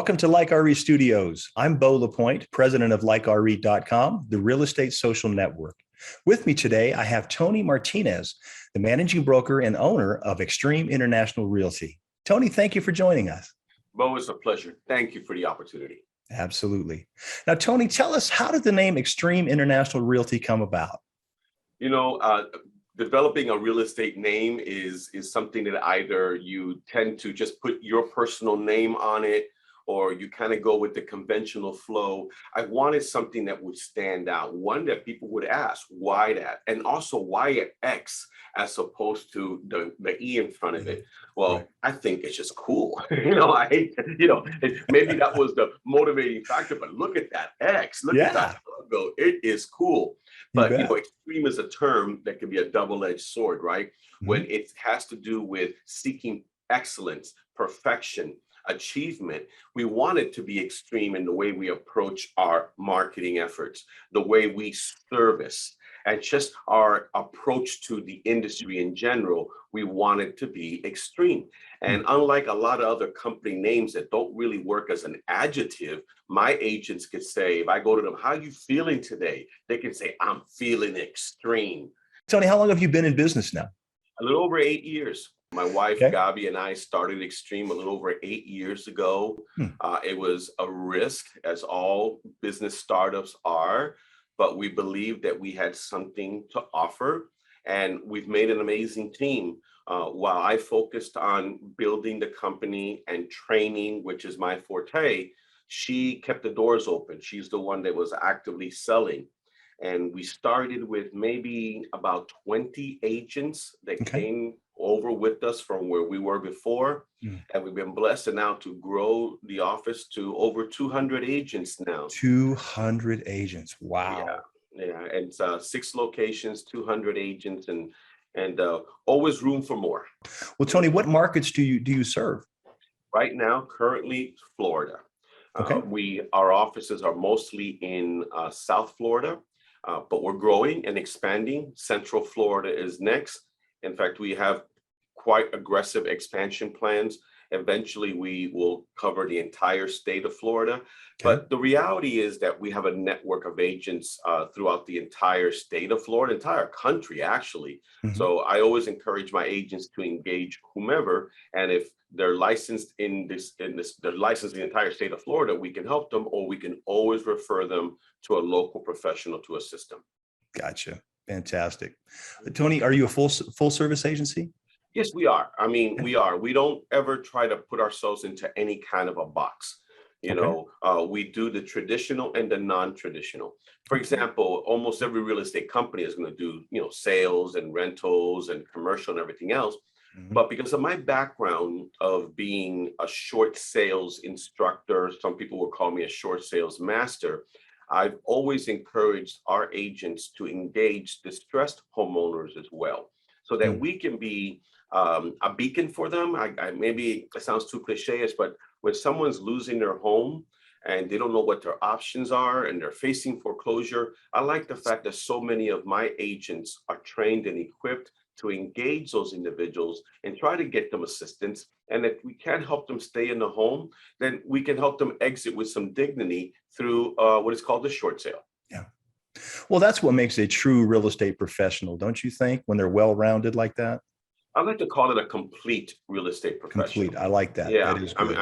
Welcome to Like RE Studios. I'm Bo LaPointe, president of LikeRE.com, the real estate social network. With me today, I have Tony Martinez, the managing broker and owner of Xtreme International Realty. Tony, thank you for joining us. Bo, it's a pleasure. Thank you for the opportunity. Absolutely. Now, Tony, tell us, how did the name Xtreme International Realty come about? Developing a real estate name is something that either you tend to just put your personal name on it, or you kind of go with the conventional flow. I wanted something that would stand out, one that people would ask, why that? And also, why X as opposed to the E in front of it? Well, right. I think it's just cool. Maybe that was the motivating factor, but look at that X, look at that logo, it is cool. But extreme is a term that can be a double-edged sword, right? Mm-hmm. When it has to do with seeking excellence, perfection, achievement, we want it to be extreme in the way we approach our marketing efforts, the way we service, and just our approach to the industry in general. We want it to be extreme. And unlike a lot of other company names that don't really work as an adjective, my agents could say, if I go to them, how are you feeling today? They can say, I'm feeling extreme. Tony, how long have you been in business now? A little over 8 years. My wife, Gabi, and I started Xtreme a little over 8 years ago. It was a risk, as all business startups are, but we believed that we had something to offer, and we've made an amazing team. While I focused on building the company and training, which is my forte, she kept the doors open. She's the one that was actively selling. And we started with maybe about 20 agents that came over with us from where we were before. And we've been blessed now to grow the office to over 200 agents now. 200 agents. Wow. Yeah. And 6 locations, 200 agents, and always room for more. Well, Tony, what markets do you serve? Right now, currently Florida. Our offices are mostly in South Florida. But we're growing and expanding. Central Florida is next. In fact, we have quite aggressive expansion plans. Eventually, we will cover the entire state of Florida. But the reality is that we have a network of agents throughout the entire state of Florida, entire country, actually. So I always encourage my agents to engage whomever. And if they're licensed they're licensed in the entire state of Florida, we can help them, or we can always refer them to a local professional to assist them. Gotcha. Fantastic. Tony, are you a full service agency? Yes, we are. I mean, we are. We don't ever try to put ourselves into any kind of a box. We do the traditional and the non-traditional. For example, almost every real estate company is going to do, sales and rentals and commercial and everything else. But because of my background of being a short sales instructor, some people will call me a short sales master, I've always encouraged our agents to engage distressed homeowners as well, so that we can be a beacon for them. Maybe it sounds too cliche, but when someone's losing their home and they don't know what their options are and they're facing foreclosure, I like the fact that so many of my agents are trained and equipped to engage those individuals and try to get them assistance. And if we can't help them stay in the home, then we can help them exit with some dignity through what is called the short sale. Yeah. Well, that's what makes a true real estate professional, don't you think, when they're well-rounded like that? I like to call it a complete real estate professional. Complete. I like that. Yeah. That is good.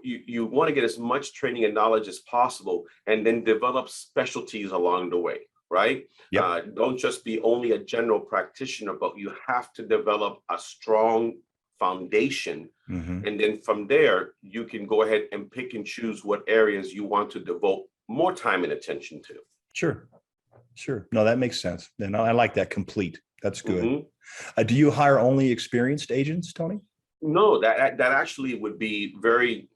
You want to get as much training and knowledge as possible, and then develop specialties along the way. Right? Don't just be only a general practitioner, but you have to develop a strong foundation. And then from there, you can go ahead and pick and choose what areas you want to devote more time and attention to. Sure. No, that makes sense. And I like that complete. That's good. Do you hire only experienced agents, Tony? No, that actually would be very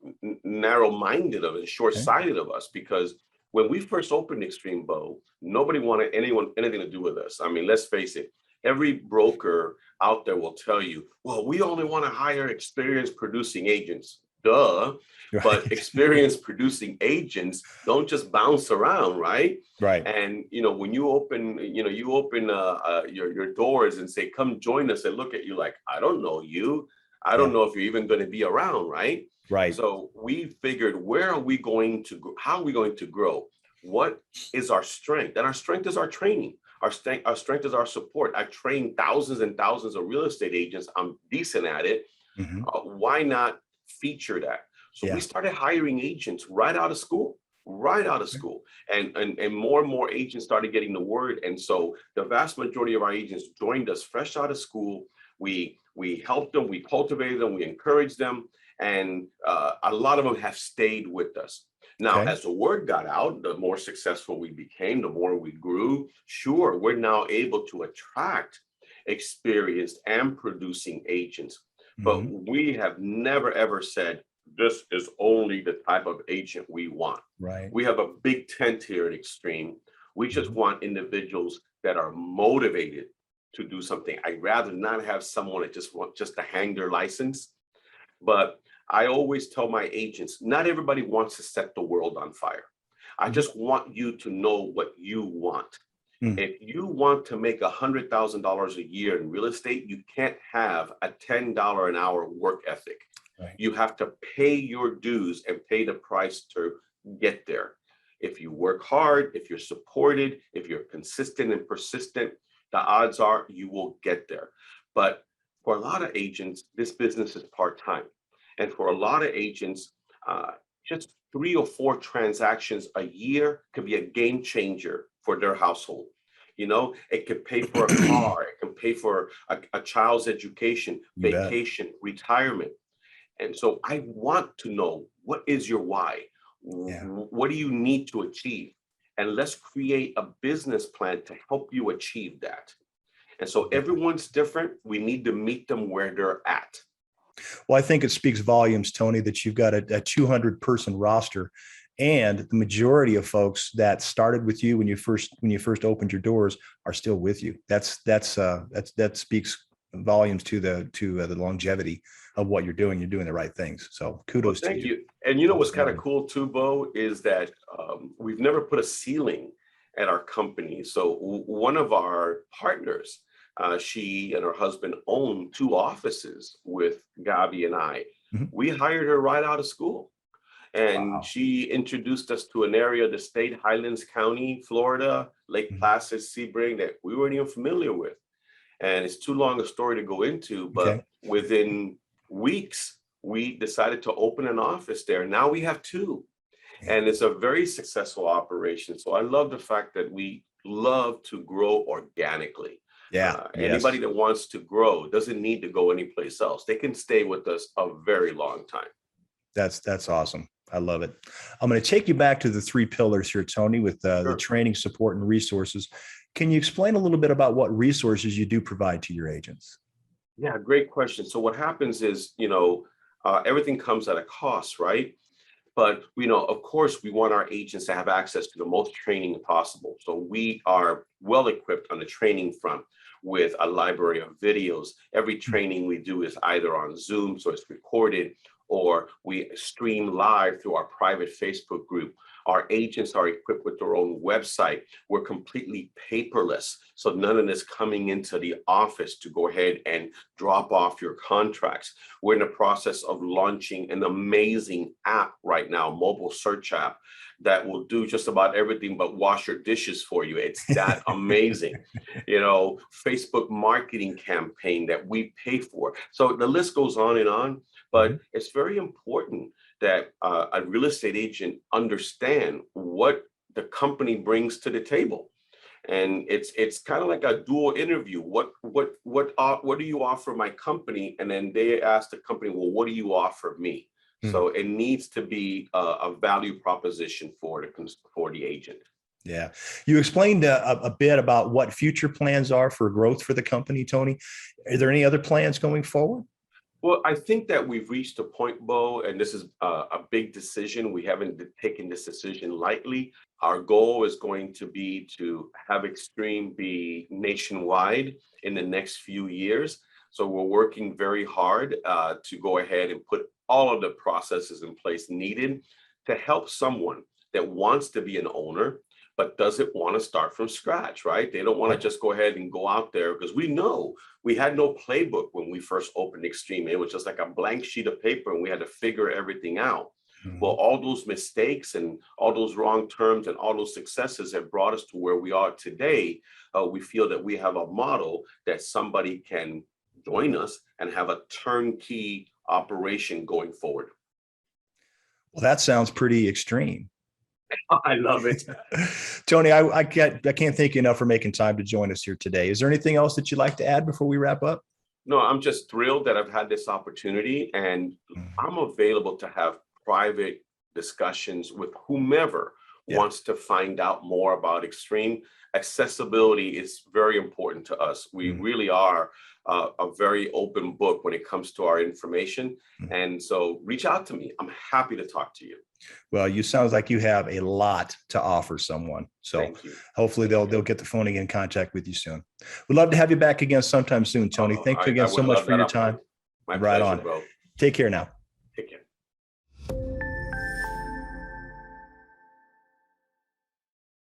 narrow-minded and short-sighted of us, because when we first opened Xtreme, Bo, nobody wanted anything to do with us. I mean, let's face it, every broker out there will tell you, well, we only want to hire experienced producing agents. Duh. Right. But experienced producing agents don't just bounce around, right? Right. And when you open your doors and say, come join us, and look at you like, I don't know you. I Yeah. don't know if you're even going to be around, right? Right. So we figured, where are we going to grow? How are we going to grow? What is our strength? And our strength is our training. Our strength is our support. I've trained thousands and thousands of real estate agents. I'm decent at it. Hmm. Why not feature that? So we Yeah. started hiring agents right out of school. And more agents started getting the word. And so the vast majority of our agents joined us fresh out of school. We helped them, we cultivated them, we encouraged them. And a lot of them have stayed with us. Now, Okay. as the word got out, the more successful we became, the more we grew. Sure, we're now able to attract experienced and producing agents. But Hmm. we have never, ever said, this is only the type of agent we want. Right. We have a big tent here at Xtreme. We just Hmm. want individuals that are motivated to do something. I'd rather not have someone that just wants just to hang their license. But I always tell my agents, not everybody wants to set the world on fire. I Hmm. just want you to know what you want. Mm. If you want to make $100,000 a year in real estate, you can't have a $10 an hour work ethic. Right. You have to pay your dues and pay the price to get there. If you work hard, if you're supported, if you're consistent and persistent, the odds are you will get there. But for a lot of agents, this business is part-time. And for a lot of agents, uh, just 3 or 4 transactions a year could be a game changer for their household. It could pay for a car, it can pay for a child's education, You bet. vacation, retirement. And so I want to know, what is your why? Yeah. What do you need to achieve? And let's create a business plan to help you achieve that. And so Yeah. everyone's different. We need to meet them where they're at. Well, I think it speaks volumes, Tony, that you've got a 200 person roster, and the majority of folks that started with you when you first opened your doors are still with you. That speaks volumes to the longevity of what you're doing. You're doing the right things. So Well, kudos to thank you. you. And what's kind of Absolutely. cool too, Bo, is that we've never put a ceiling at our company. So one of our partners, she and her husband own 2 offices with Gabi and I. Mhm. We hired her right out of school. And Wow. she introduced us to an area of the state, Highlands County, Florida, Lake Mhm. Placid, Sebring, that we weren't even familiar with. And it's too long a story to go into, but Okay. within weeks, we decided to open an office there. Now we have 2, Yeah. and it's a very successful operation. So I love the fact that we love to grow organically. Yeah. Anybody Yes. that wants to grow doesn't need to go anyplace else. They can stay with us a very long time. That's awesome. I love it. I'm going to take you back to the 3 pillars here, Tony, with the Sure. training, support, and resources. Can you explain a little bit about what resources you do provide to your agents? Yeah, great question. So what happens is, everything comes at a cost, right? But of course, we want our agents to have access to the most training possible. So we are well equipped on the training front with a library of videos. Every training we do is either on Zoom, so it's recorded, or we stream live through our private Facebook group. Our agents are equipped with their own website. We're completely paperless, so none of this coming into the office to go ahead and drop off your contracts. We're in the process of launching an amazing app right now, mobile search app, that will do just about everything but wash your dishes for you. It's that amazing. Facebook marketing campaign that we pay for. So the list goes on and on, but Mhm. it's very important that a real estate agent understand what the company brings to the table. And it's kind of like a dual interview. What do you offer my company? And then they ask the company, well, what do you offer me? Hmm. So it needs to be a value proposition for the agent. Yeah. You explained a bit about what future plans are for growth for the company, Tony. Are there any other plans going forward? Well, I think that we've reached a point, Bo, and this is a big decision. We haven't taken this decision lightly. Our goal is going to be to have Xtreme be nationwide in the next few years. So we're working very hard to go ahead and put all of the processes in place needed to help someone that wants to be an owner, but doesn't want to start from scratch, right? They don't want to just go ahead and go out there, because we know we had no playbook when we first opened Xtreme. It was just like a blank sheet of paper and we had to figure everything out. Well, all those mistakes and all those wrong terms and all those successes have brought us to where we are today. We feel that we have a model that somebody can join us and have a turnkey operation going forward. Well, that sounds pretty extreme. I love it. Tony, I can't thank you enough for making time to join us here today. Is there anything else that you'd like to add before we wrap up? No, I'm just thrilled that I've had this opportunity, and I'm available to have private discussions with whomever wants to find out more about Xtreme. Accessibility is very important to us. We really are a very open book when it comes to our information. And so reach out to me. I'm happy to talk to you. Well, you sounds like you have a lot to offer someone. So hopefully they'll get the phone and get in contact with you soon. We'd love to have you back again sometime soon, Tony. Thank you again so much for your time. My pleasure, bro. Take care now.